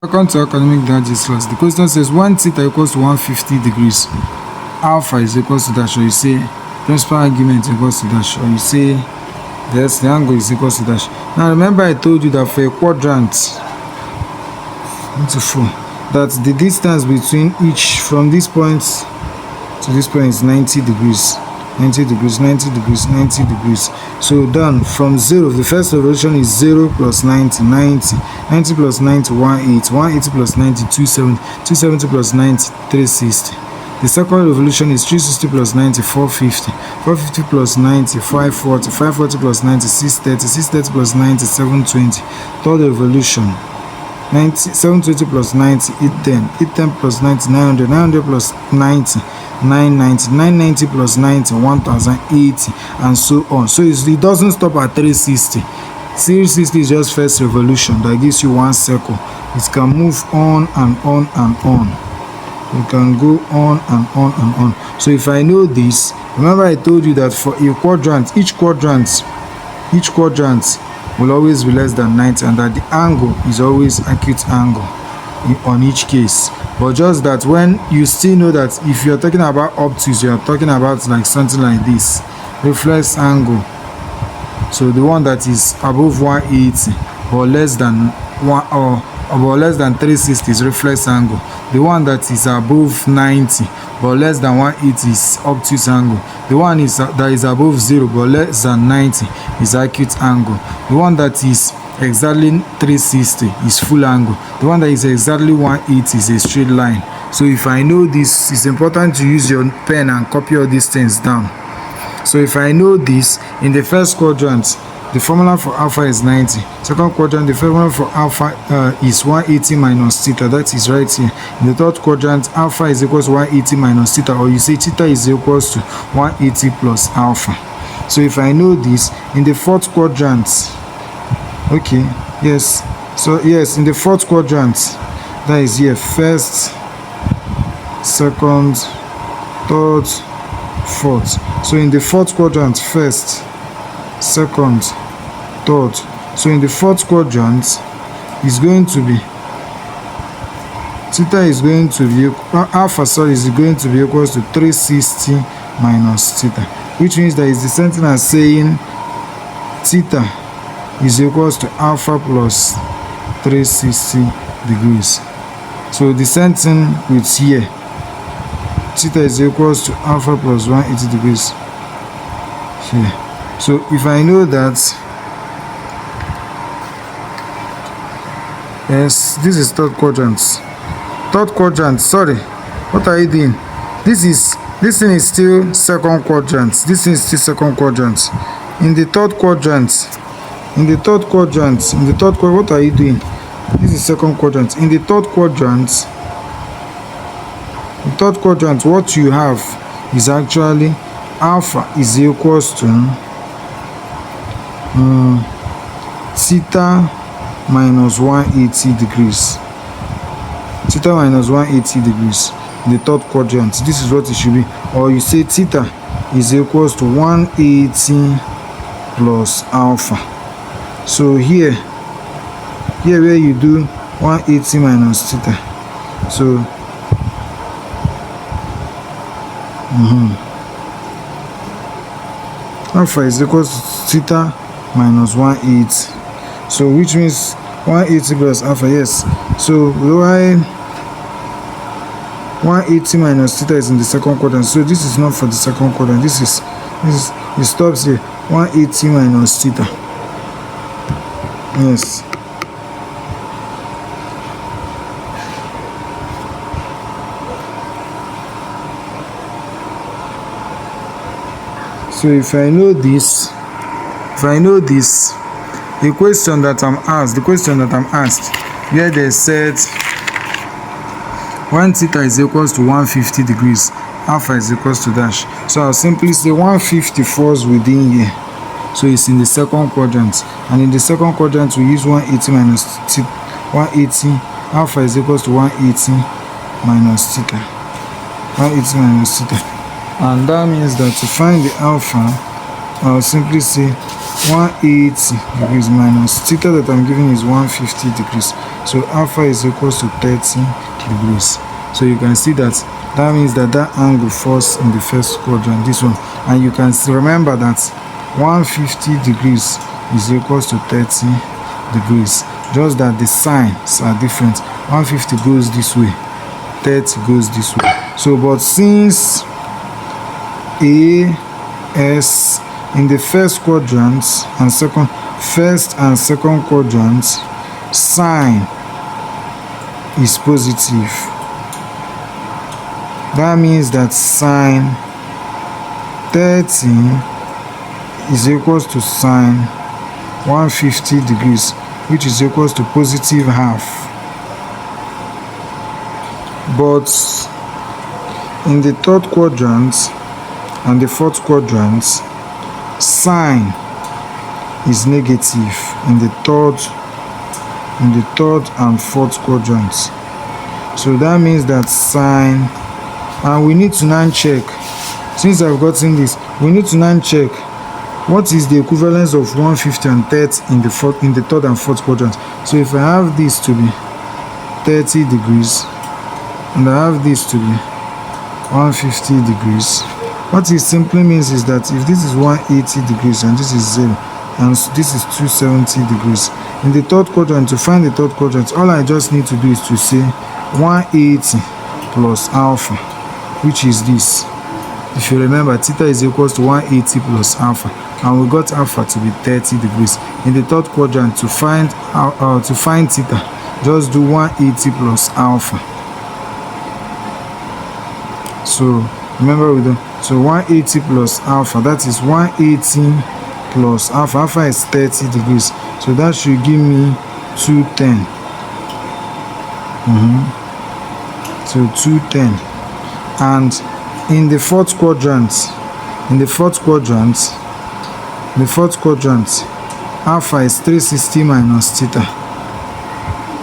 Welcome to academic digest class. The question says when theta equals to 150 degrees, alpha is equals to dash, or you say principal argument equals to dash, or you say the angle is equals to dash. Now remember I told you that for a quadrant, that the distance between each from this point to this point is 90 degrees. 90 degrees, 90 degrees, 90 degrees. So done from 0. The first revolution is 0 plus 90, 90. 90 plus 90, 180. 180 plus 90, 270. 270 plus 90, 360. The second revolution is 360 plus 90, 450. 450 plus 90, 540. 540 plus 90, 630. 630 plus 90, 720. Third revolution, 720 plus 90, 810. 810 plus 90, 900. 900 plus 90, 990. 990 plus 90, 1080, and so on. So it doesn't stop at 360. 360 is just first revolution that gives you 1 circle. It can move on and on and on. You can go on and on and on. So if I know this, remember I told you that for a quadrant, each quadrant will always be less than 90, and that the angle is always acute angle on each case. But just that when you still know that if you're talking about obtuse, you're talking about like something like this, reflex angle. So the one that is above 180 or less than 360 is reflex angle. The one that is above 90 but less than 180 is obtuse angle. The one that is above 0 but less than 90 is acute angle. The one that is exactly 360 is full angle. The one that is exactly 180 is a straight line. So if I know this, it's important to use your pen and copy all these things down. So if I know this, in the first quadrant, the formula for alpha is 90. Second quadrant, the formula for alpha is 180 minus theta. That is right here. In the third quadrant, alpha is equals to 180 minus theta, or you say theta is equals to 180 plus alpha. So if I know this, in the fourth quadrant, okay, yes. So yes, in the fourth quadrant, that is here, first, second, third, fourth. So in the fourth quadrant, first, second, third. So in the fourth quadrant is going to be theta is going to be alpha, sorry, is going to be equals to 360 minus theta, which means that is the same thing as saying theta is equals to alpha plus 360 degrees. So the same thing with here, theta is equals to alpha plus 180 degrees here. So if I know that, yes, this is third quadrant. Third quadrant, sorry, what are you doing? This thing is still second quadrant. This is still second quadrant. In the third quadrant, what are you doing? This is second quadrant. In the third quadrant, what you have is actually alpha is equals to theta minus 180 degrees. Theta minus 180 degrees in the third quadrant. This is what it should be. Or you say theta is equals to 180 plus alpha. So here where you do 180 minus theta, so alpha is equals to theta minus 180. So which means 180 plus alpha, yes. So why 180 minus theta is in the second quadrant. So this is not for the second quadrant. This is it stops here. 180 minus theta. Yes. So if I know this, the question that I'm asked, where they said when theta is equals to 150 degrees, alpha is equals to dash. So I'll simply say 150 falls within here. So it's in the second quadrant. And in the second quadrant, we use 180 minus 180. Alpha is equals to 180 minus theta. 180 minus theta. And that means that to find the alpha, I'll simply say 180 degrees minus theta that I'm giving is 150 degrees. So alpha is equals to 30 degrees. So you can see that means that angle falls in the first quadrant, this one. And you can remember that 150 degrees is equals to 30 degrees. Just that the signs are different. 150 goes this way, 30 goes this way. So but since AS in the first quadrant and first and second quadrants, sign is positive. That means that sine 30 is equals to sine 150 degrees, which is equals to positive half. But in the third quadrant and the fourth quadrant, sine is negative in the third and fourth quadrants. So that means that sine, and we need to now check, since I've gotten this, we need to now check what is the equivalence of 150 and 30 in the third and fourth quadrant. So if I have this to be 30 degrees and I have this to be 150 degrees, what it simply means is that if this is 180 degrees and this is 0 and this is 270 degrees, in the third quadrant, to find the third quadrant, all I just need to do is to say 180 plus alpha, which is this. If you remember, theta is equals to 180 plus alpha, and we got alpha to be 30 degrees. In the third quadrant, to find theta, just do 180 plus alpha. So remember we do, so 180 plus alpha, that is 180 plus alpha. Alpha is 30 degrees, so that should give me 210. So 210. And in the fourth quadrant, alpha is 360 minus theta.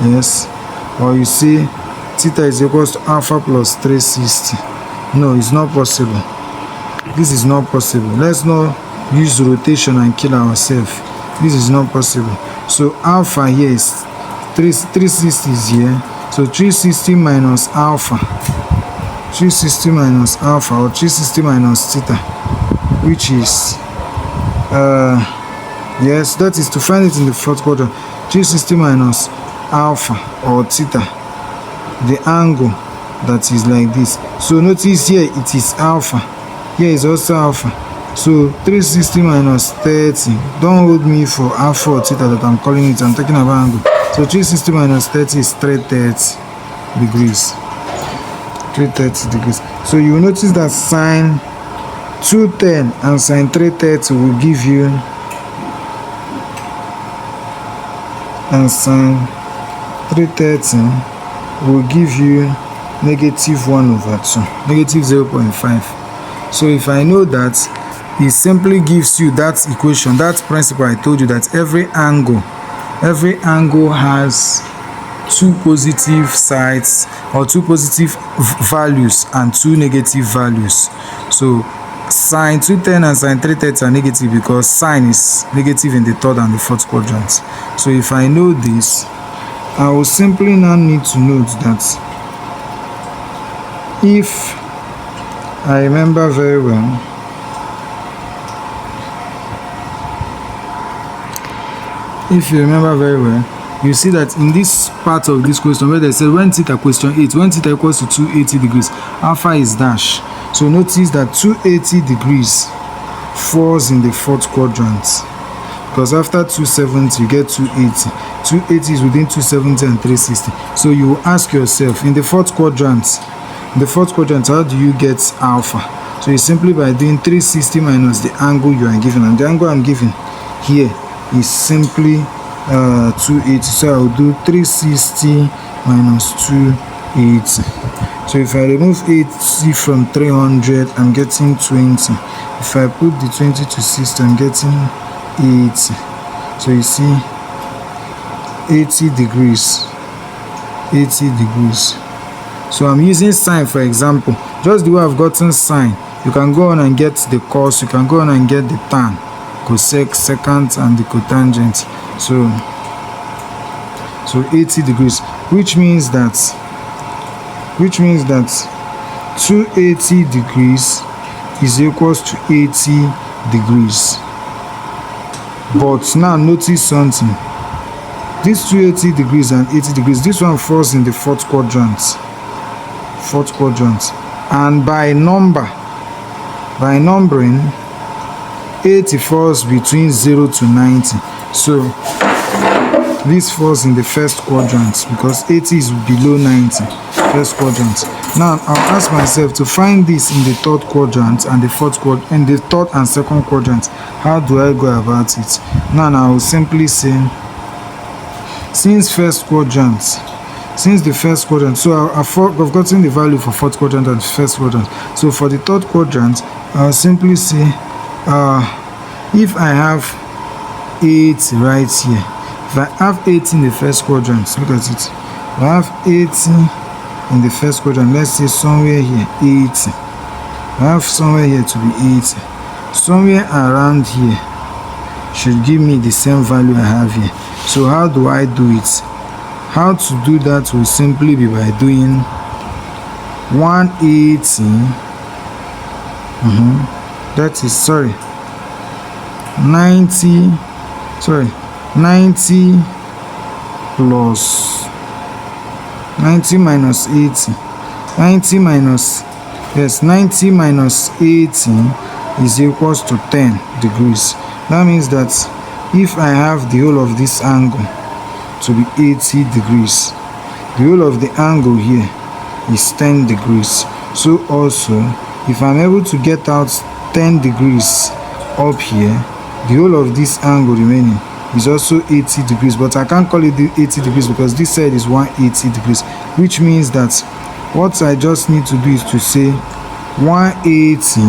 Yes, or you see theta is equals to alpha plus 360. No, it's not possible. This is not possible. Let's not use rotation and kill ourselves. This is not possible. So alpha here is 360 is here. So 360 minus alpha, 360 minus alpha, or 360 minus theta, which is yes, that is to find it in the fourth quadrant. 360 minus alpha or theta, the angle that is like this. So notice here it is alpha, here is also alpha. So 360 minus 30, don't hold me for alpha or theta that I'm calling it, I'm talking about angle. So 360 minus 30 is 330 degrees. 330 degrees. So you will notice that sine 210 and sine 330 will give you, and sine 330 will give you negative 1 over 2, negative 0.5. So if I know that, it simply gives you that equation, that principle I told you, that every angle has two positive sides or two positive values and two negative values. So sine 210 and sine 330 are negative because sine is negative in the third and the fourth quadrant. So if I know this, I will simply now need to note that if I remember very well, if you remember very well, you see that in this part of this question where they said when theta, question 8, when theta equals to 280 degrees, alpha is dash. So notice that 280 degrees falls in the fourth quadrant, because after 270 you get 280. 280 is within 270 and 360. So you will ask yourself, in the fourth quadrant, how do you get alpha? So it's simply by doing 360 minus the angle you are given, and the angle I'm given here is simply 280. So I will do 360 minus 280. So if I remove 80 from 300, I'm getting 20. If I put the 20 to 60, I'm getting 80. So you see 80 degrees. 80 degrees. So I'm using sine, for example. Just the way I've gotten sine, you can go on and get the cos, you can go on and get the tan, cosec, secant, and the cotangent. So so 80 degrees, which means that 280 degrees is equals to 80 degrees. But now notice something, this 280 degrees and 80 degrees, this one falls in the fourth quadrant, and by numbering 80 falls between 0 to 90, so this falls in the first quadrant because 80 is below 90, first quadrant. Now I'll ask myself to find this in the third quadrant and the fourth quadrant, in the third and second quadrant. How do I go about it? Now I will simply say, since the first quadrant, so I've gotten the value for fourth quadrant and first quadrant. So for the third quadrant, I'll simply say, if I have 8 right here, if I have 8 in the first quadrant, look at it. If I have 80 in the first quadrant, let's say somewhere here 80. I have somewhere here to be 80. Somewhere around here should give me the same value I have here. So how do I do it? How to do that will simply be by doing 180. That is 90 plus 90 minus 80. 90 minus 80 is equals to 10 degrees. That means that if I have the whole of this angle to be 80 degrees, the whole of the angle here is 10 degrees. So also, if I'm able to get out 10 degrees up here, the whole of this angle remaining is also 80 degrees, but I can't call it the 80 degrees because this side is 180 degrees, which means that what I just need to do is to say 180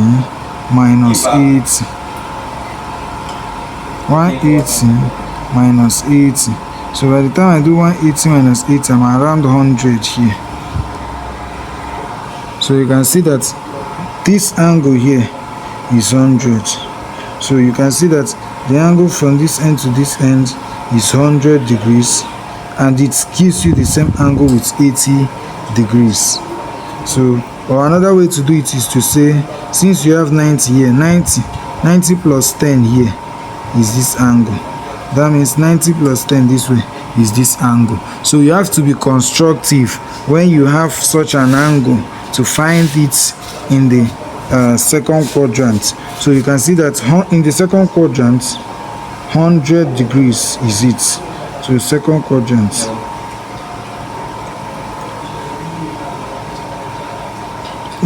minus 80. 180 minus 80. So by the time I do 180 minus 80, I'm around 100 here. So you can see that this angle here is 100. So you can see that the angle from this end to this end is 100 degrees, and it gives you the same angle with 80 degrees. So, or another way to do it is to say, since you have 90 here, 90 plus 10 here is this angle. That means 90 plus 10 this way is this angle. So you have to be constructive when you have such an angle to find it in the second quadrant. So you can see that in the second quadrant 100 degrees is it. So second quadrant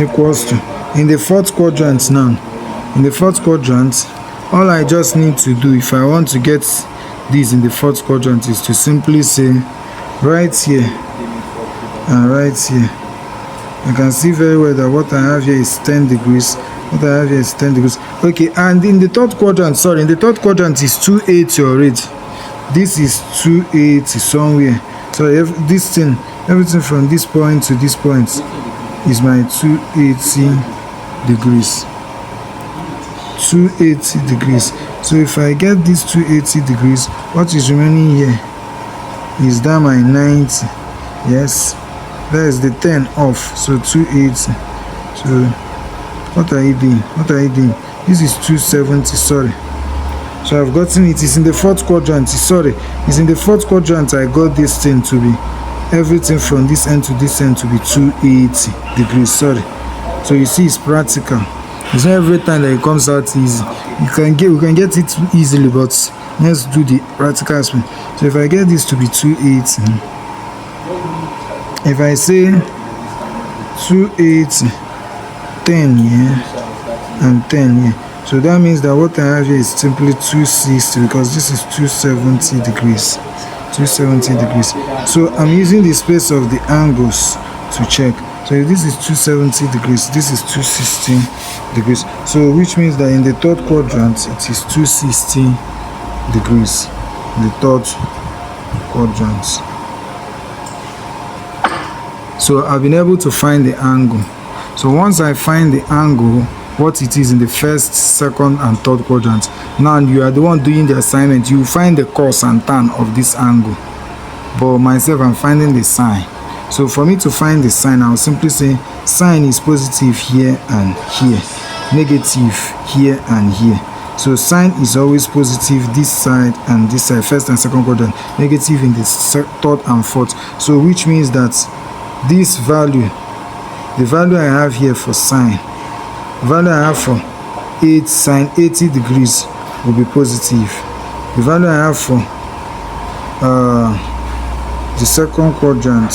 equals to, in the fourth quadrant now, in the fourth quadrant, all I just need to do if I want to get this in the fourth quadrant is to simply say right here and right here. You can see very well that what I have here is 10 degrees. What I have here is 10 degrees. Okay, and in the third quadrant, in the third quadrant is 280 already. This is 280 somewhere. So this thing, everything from this point to this point is my 280 degrees. 280 degrees. So if I get this 280 degrees, what is remaining here is that my 90. Yes, that is the 10 off, so 280. So what are you doing? This is 270. Sorry, so I've gotten it. It's in the fourth quadrant. It's in the fourth quadrant. I got this thing to be everything from this end to this end to be 280 degrees. Sorry. So you see, it's practical. It's not every time that it comes out easy. We can get it easily, but let's do the practical aspect. So if I get this to be 280, if I say 280, 10 here and 10 here, so that means that what I have here is simply 260 because this is 270 degrees. 270 degrees. So I'm using the space of the angles to check. So if this is 270 degrees, this is 260 degrees. So which means that in the third quadrant it is 260 degrees. In the third quadrant. So I've been able to find the angle. So once I find the angle, what it is in the first, second and third quadrant, now you are the one doing the assignment. You find the cos and tan of this angle. but myself I'm finding the sign. So for me to find the sign, I'll simply say sign is positive here and here, negative here and here. So sign is always positive this side and this side, first and second quadrant, negative in the third and fourth. So which means that this value, the value I have here for sine, the value I have for 8 sine 80 degrees will be positive. The value I have for the second quadrant,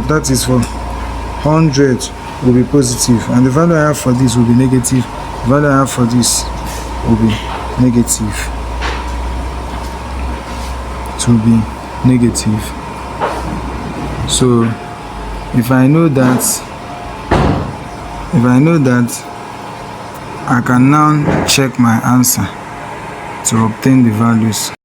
that is for 100 will be positive, and the value I have for this will be negative. The value I have for this will be negative. It will be negative. So if I know that, I can now check my answer to obtain the values.